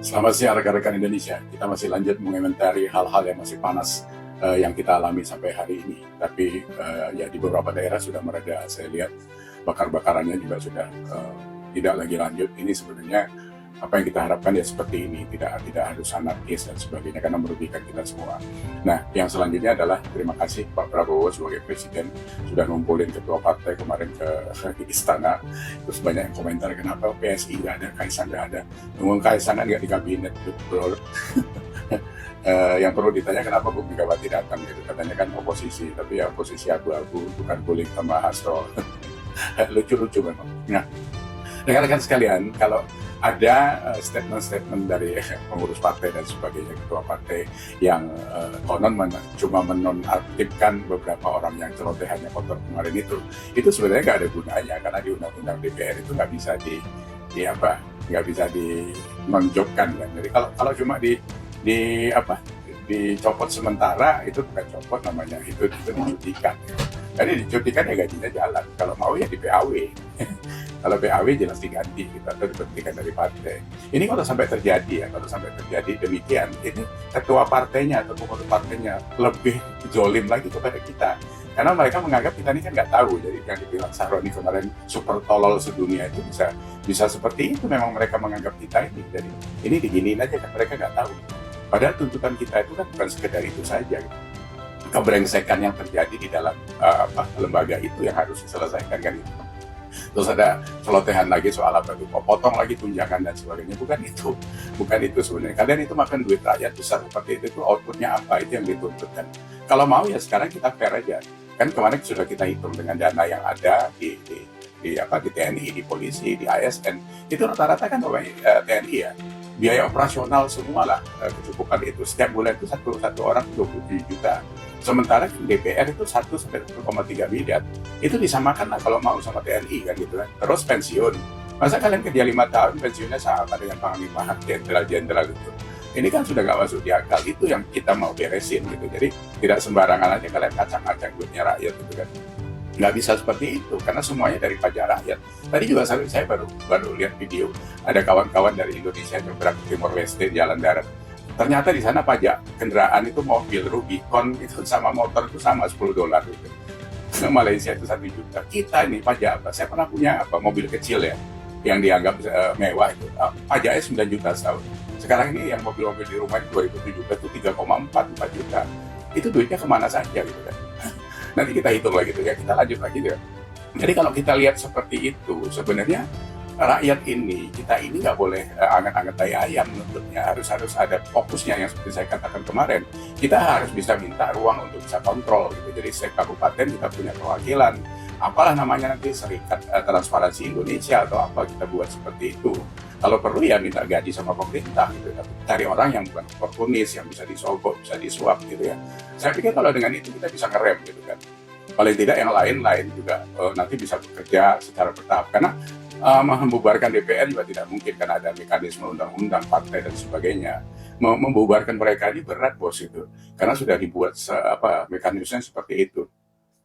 Selamat siang rekan-rekan Indonesia. Kita masih lanjut mengomentari hal-hal yang masih panas yang kita alami sampai hari ini. Tapi ya di beberapa daerah sudah mereda. Saya lihat bakar-bakarannya juga sudah tidak lagi lanjut. Ini sebenarnya apa yang kita harapkan ya seperti ini, tidak harus anarkis dan sebagainya karena merugikan kita semua. Nah, yang selanjutnya adalah terima kasih Pak Prabowo sebagai presiden sudah ngumpulin ketua partai kemarin ke istana. Terus banyak yang komentar kenapa PSI nggak ada, Kaisang nggak ada, ngomong Kaisang kan nggak di kabinet, betul. Yang perlu ditanya kenapa Bu Megawati datang gitu, katanya kan oposisi, tapi ya oposisi abu-abu, bukan Kuling sama Hasto. Lucu-lucu memang. Nah, rekan-rekan sekalian, kalau ada statement-statement dari pengurus partai dan sebagainya, ketua partai yang konon cuma menonaktifkan beberapa orang yang celotehannya kotor kemarin itu sebenarnya nggak ada gunanya karena di undang-undang DPR itu nggak bisa nggak bisa dinonjokkan kan. Jadi kalau cuma dicopot sementara itu bukan copot namanya, itu dicutikan. Jadi dicutikan ya gajinya jalan. Kalau mau ya di PAW. Kalau PAW jelas diganti kita atau diberhentikan dari partai. Ini kalau sampai terjadi demikian, ini ketua partainya atau pengurus partainya lebih zolim lagi kepada kita. Karena mereka menganggap kita ini kan nggak tahu. Jadi yang dibilang Sahroni kemarin super tolol sedunia itu bisa seperti itu. Memang mereka menganggap kita ini. Jadi ini diginiin aja kan mereka nggak tahu. Padahal tuntutan kita itu kan bukan sekedar itu saja. Kebrengsekan yang terjadi di dalam lembaga itu yang harus diselesaikan kan itu. Terus ada celotehan lagi soal apa itu, potong lagi tunjangan dan sebagainya. Bukan itu sebenarnya. Kalian itu makan duit rakyat besar seperti itu outputnya apa, itu yang dituntutkan. Kalau mau ya sekarang kita fair aja. Kan kemarin sudah kita hitung dengan dana yang ada di TNI, di polisi, di ASN. Itu rata-rata kan TNI ya. Biaya operasional semua lah kecukupan itu. Setiap bulan itu satu orang 27 juta. Sementara DPR itu 1-1,3 miliar. Itu disamakan lah kalau mau sama TNI kan gitu kan. Terus pensiun. Masa kalian kerja 5 tahun pensiunnya sama dengan panglima jenderal itu. Ini kan sudah nggak masuk di akal. Itu yang kita mau beresin gitu. Jadi tidak sembarangan aja kalian kacang-kacang duitnya rakyat gitu kan. Nggak bisa seperti itu karena semuanya dari pajak rakyat. Tadi juga saya baru lihat video ada kawan-kawan dari Indonesia yang berangkat ke Timor Leste jalan darat. Ternyata di sana pajak kendaraan itu mobil Rubicon itu sama motor itu sama $10 gitu. Malaysia itu 1 juta. Kita ini pajak apa? Saya pernah punya mobil kecil ya yang dianggap mewah itu. Pajaknya 9 juta setahun. Sekarang ini yang mobil-mobil di rumah itu 2017 itu 3,4 juta. Itu duitnya kemana saja gitu kan. Nanti kita hitung lagi tuh ya, kita lanjut lagi ya. Jadi kalau kita lihat seperti itu, sebenarnya rakyat kita ini nggak boleh anget-anget tai ayam menuntutnya, harus ada fokusnya yang seperti saya katakan kemarin. Kita harus bisa minta ruang untuk bisa kontrol gitu. Jadi setiap kabupaten kita punya perwakilan, apalah namanya nanti Serikat Transparansi Indonesia atau apa, kita buat seperti itu. Kalau perlu ya minta gaji sama pemerintah gitu, cari orang yang bukan oportunis, yang bisa disogok, bisa disuap gitu ya. Saya pikir kalau dengan itu kita bisa ngerem gitu kan. Paling tidak yang lain juga nanti bisa bekerja secara bertahap. Karena membubarkan DPR juga tidak mungkin karena ada mekanisme undang-undang partai dan sebagainya. Membubarkan mereka ini berat bos itu, karena sudah dibuat mekanisme seperti itu.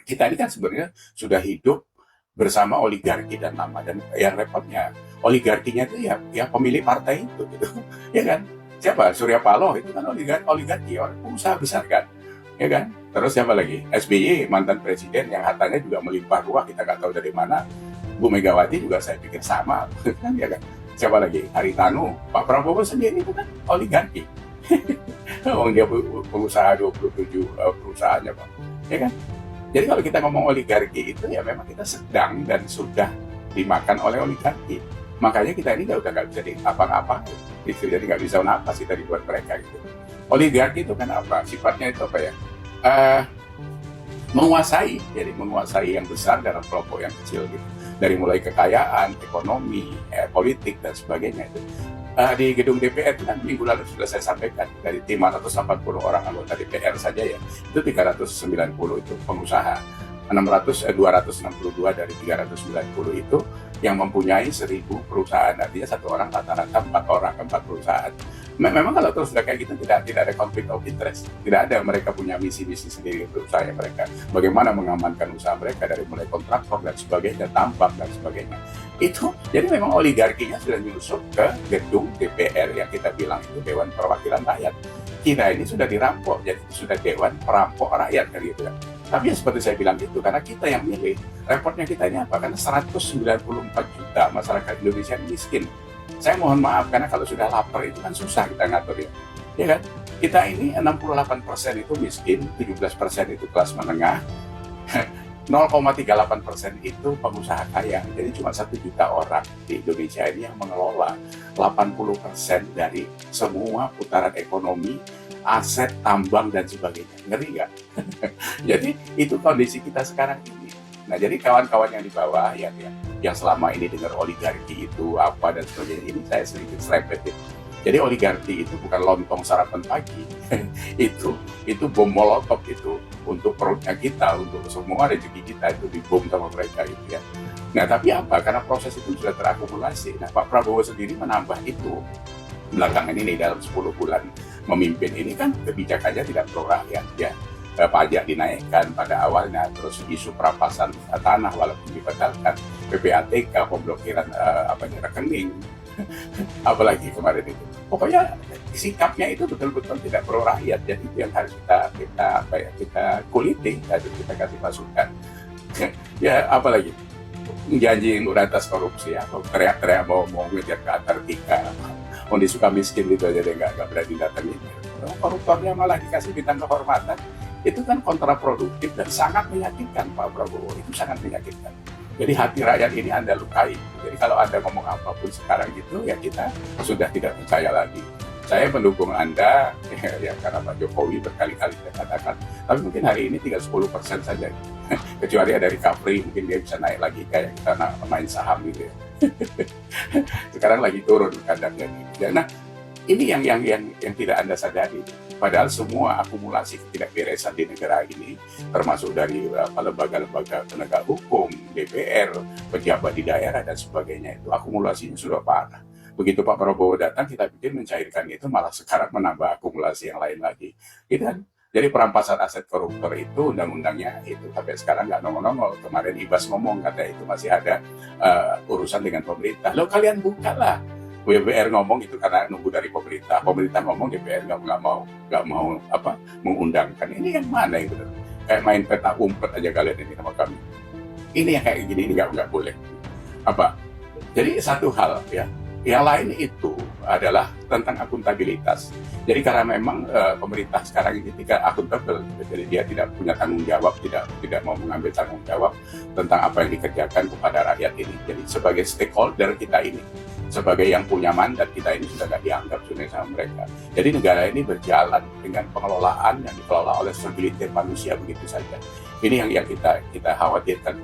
Kita ini kan sebenarnya sudah hidup bersama oligarki dan nama, dan yang repotnya oligarkinya itu ya pemilik partai itu gitu. Ya kan, siapa Surya Paloh itu kan oligarki orang pengusaha besar kan, ya kan. Terus siapa lagi, SBY mantan presiden yang hartanya juga melimpah ruah, kita nggak tahu dari mana. Bu Megawati juga saya pikir sama kan, ya kan. Siapa lagi, Haritanu. Pak Prabowo sendiri itu kan oligarki. Dia pengusaha 27 perusahaannya Pak, ya kan. Jadi kalau kita ngomong oligarki itu ya memang kita sedang dan sudah dimakan oleh oligarki. Makanya kita ini udah nggak bisa apa-apa gitu. Jadi nggak bisa napas kita dibuat mereka gitu. Oligarki itu kan apa? Sifatnya itu apa ya? Menguasai yang besar dalam kelompok yang kecil gitu. Dari mulai kekayaan, ekonomi, politik dan sebagainya itu. Di gedung DPR itu kan minggu lalu sudah saya sampaikan, dari 580 orang anggota DPR saja ya, itu 390 itu pengusaha, 262 dari 390 itu yang mempunyai 1.000 perusahaan, artinya satu orang rata-rata 4 perusahaan. Memang kalau terus udah kayak gitu tidak ada konflik of interest, tidak ada, mereka punya misi-misi sendiri untuk usaha mereka, bagaimana mengamankan usaha mereka dari mulai kontraktor dan sebagainya, tambang dan sebagainya. Itu jadi memang oligarkinya sudah nyusup ke gedung DPR yang kita bilang itu Dewan Perwakilan Rakyat. Kita ini sudah dirampok, jadi sudah Dewan Perampok Rakyat kan gitu ya. Tapi ya seperti saya bilang itu, karena kita yang milih, repotnya kita ini apa? Karena 194 juta masyarakat Indonesia miskin. Saya mohon maaf, karena kalau sudah lapar itu kan susah kita ngatur ya. Ya kan? Kita ini 68% itu miskin, 17% itu kelas menengah, 0,38% itu pengusaha kaya. Jadi cuma 1 juta orang di Indonesia ini yang mengelola 80% dari semua putaran ekonomi, aset, tambang, dan sebagainya. Ngeri nggak? Jadi itu kondisi kita sekarang ini. Nah, jadi kawan-kawan yang di bawah yang selama ini dengar oligarki itu apa dan sebagainya, ini saya sedikit serempet. Jadi oligarki itu bukan lontong sarapan pagi, itu bom molotov itu untuk perutnya kita, untuk semua rezeki kita itu dibom sama mereka gitu ya. Nah, tapi apa? Karena proses itu sudah terakumulasi. Nah, Pak Prabowo sendiri menambah itu belakangan ini dalam 10 bulan memimpin ini kan kebijakannya tidak pro rakyat ya. Pajak dinaikkan pada awalnya, terus isu perampasan tanah walaupun dibatalkan, PPATK, pemblokiran rekening, apalagi kemarin itu. Pokoknya sikapnya itu betul-betul tidak pro rakyat, jadi itu yang harus kita kuliti, harus kita kasih masukan. Ya apalagi janji berantas korupsi, atau teriak-teriak mau ngejar ke Antartika, mau disuka miskin itu aja deh nggak berani datangin. Koruptornya malah dikasih bintang kehormatan. Itu kan kontraproduktif dan sangat menyakitkan Pak Prabowo, itu sangat menyakitkan. Jadi hati rakyat ini Anda lukai. Jadi kalau Anda ngomong apapun sekarang gitu, ya kita sudah tidak percaya lagi. Saya mendukung Anda, ya karena Pak Jokowi berkali-kali saya katakan, tapi mungkin hari ini tinggal 10% saja. Kecuali ada recovery, mungkin dia bisa naik lagi kayak kita main saham gitu ya. Sekarang lagi turun kadangnya. Nah, ini yang tidak Anda sadari. Padahal semua akumulasi ketidakberesan di negara ini, termasuk dari lembaga-lembaga penegak hukum, DPR, pejabat di daerah, dan sebagainya, itu akumulasinya sudah parah. Begitu Pak Prabowo datang, kita pikir mencairkan itu, malah sekarang menambah akumulasi yang lain lagi. Gitu kan? Jadi perampasan aset koruptor itu, undang-undangnya itu sampai sekarang nggak nongol-nongol. Kemarin Ibas ngomong, katanya itu masih ada urusan dengan pemerintah. Loh, kalian buka lah. DPR ngomong itu karena nunggu dari pemerintah ngomong, DPR nggak mau mengundangkan. Ini yang mana itu? Kayak main peta umpet aja kalian ini sama kami. Ini yang kayak gini nggak boleh. Jadi satu hal ya. Yang lain itu adalah tentang akuntabilitas. Jadi karena memang pemerintah sekarang ini tidak akuntabel, jadi dia tidak punya tanggung jawab, tidak mau mengambil tanggung jawab tentang apa yang dikerjakan kepada rakyat ini. Jadi sebagai stakeholder kita ini, sebagai yang punya mandat kita ini sudah tidak dianggap sebenarnya sama mereka. Jadi negara ini berjalan dengan pengelolaan yang dikelola oleh segelintir manusia begitu saja. Ini yang kita khawatirkan.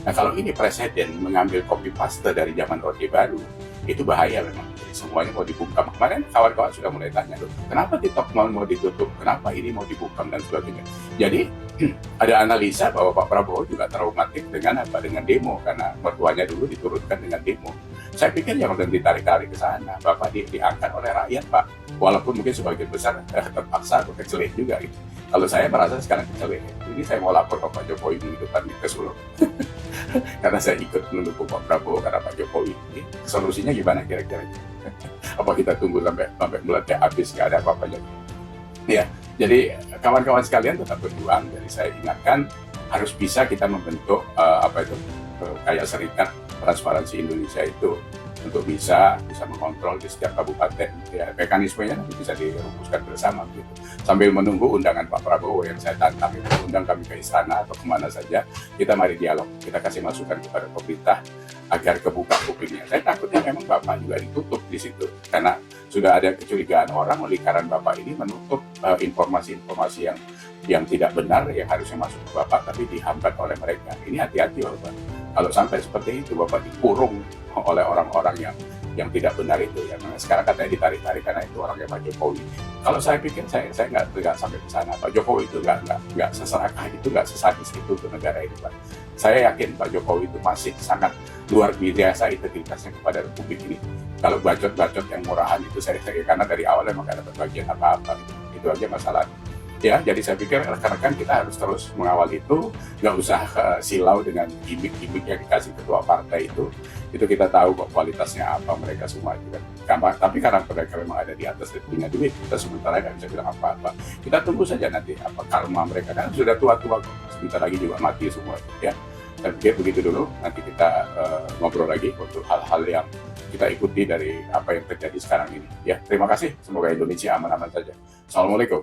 Nah, kalau ini presiden mengambil copy paste dari zaman Orde Baru, itu bahaya memang. Jadi semuanya mau dibungkam. Kemarin kawan-kawan sudah mulai tanya, loh, kenapa TikTok mau ditutup? Kenapa ini mau dibungkam dan sebagainya? Jadi ada analisa bahwa Pak Prabowo juga traumatik dengan demo, karena mertuanya dulu diturunkan dengan demo. Saya pikir jangan ditarik-tarik ke sana. Bapak diangkat oleh rakyat, Pak. Walaupun mungkin sebagian besar terpaksa atau kecelek juga gitu. Kalau saya merasa sekarang kecelek. Ini saya mau lapor ke Pak Jokowi di depan ke Solo. Karena saya ikut mendukung Pak Prabowo karena Pak Jokowi ini. Solusinya gimana kira-kira? Apa kita tunggu sampai bulannya habis nggak ada apa-apanya? Ya, jadi kawan-kawan sekalian tetap berjuang. Jadi saya ingatkan harus bisa kita membentuk kayak serikat transparansi Indonesia itu untuk bisa mengontrol di setiap kabupaten. Ya, mekanismenya nanti bisa dirumuskan bersama gitu. Sambil menunggu undangan Pak Prabowo yang saya tantang itu, undang kami ke istana atau kemana saja, kita mari dialog, kita kasih masukan kepada pemerintah agar kebuka kupingnya. Saya takutnya memang Bapak juga ditutup di situ, karena sudah ada kecurigaan orang lingkaran Bapak ini menutup informasi-informasi yang tidak benar yang harusnya masuk ke Bapak, tapi dihambat oleh mereka. Ini hati-hati Bapak. Kalau sampai seperti itu, Bapak dikurung oleh orang-orang yang tidak benar itu. Ya, sekarang katanya ditarik-tarik karena itu orangnya Pak Jokowi. Kalau saya pikir saya nggak sampai ke sana. Pak Jokowi itu nggak seserakah itu, nggak sesadis itu untuk negara ini, Pak. Saya yakin Pak Jokowi itu masih sangat luar biasa integritasnya kepada Republik ini. Kalau bacot-bacot yang murahan itu saya karena dari awal emang gak dapat bagian apa-apa gitu. Itu aja masalah. Ya, jadi saya pikir rekan-rekan kita harus terus mengawal itu, nggak usah silau dengan gimmick-gimmick yang dikasih ketua partai itu kita tahu kok kualitasnya apa mereka semua itu kan. Tapi karena mereka memang ada di atas dan punya duit, kita sementara nggak bisa bilang apa-apa. Kita tunggu saja nanti apa karma mereka, kan sudah tua-tua kok, sebentar lagi juga mati semua ya. Saya pikir begitu dulu, nanti kita ngobrol lagi untuk hal-hal yang kita ikuti dari apa yang terjadi sekarang ini. Ya, terima kasih. Semoga Indonesia aman-aman saja. Assalamualaikum.